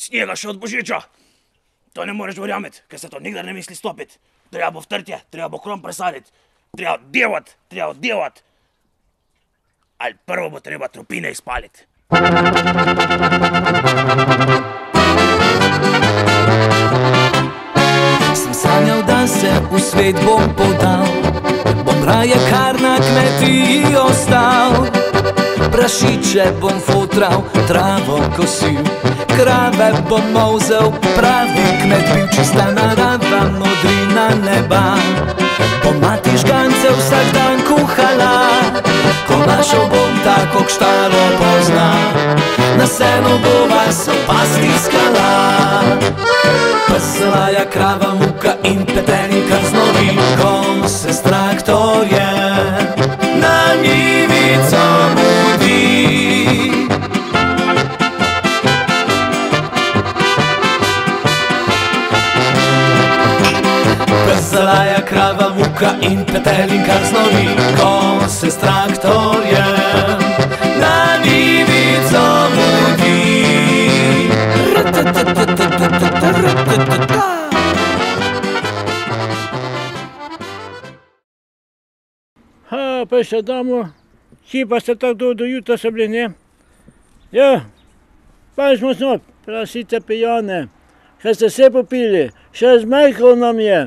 Snijega še od božiča. To ne moreš verjameti, ker se to nikdar ne misli stopiti. Treba bo vtrtje, treba bo krom presaditi, treba oddevat. Ali prvo bo treba tropine izpaliti. Sem sanjal, da se v svet bom podal, bom raje kar na kmetiji ostal. Prašiče bom fotral, travo kosil, krave bom molzel, pravi kmet bil, čista narava, modrina neba. Bom mati žgance vsak dan kuhala, konašal bom tako, k štalo pozna, na senu bova so pasti skala. Laja krava, muka in petelin krznovi, kon se s traktorjem na njivico mudi. Laja krava, muka in petelin krznovi, kon se s traktorjem na njivico mudi. Pa še damo, ki pa ste tako do jutra so bili, ne? Ja, pa smo snot, prasice pijane, kaj ste vse popili, še zmehko nam je.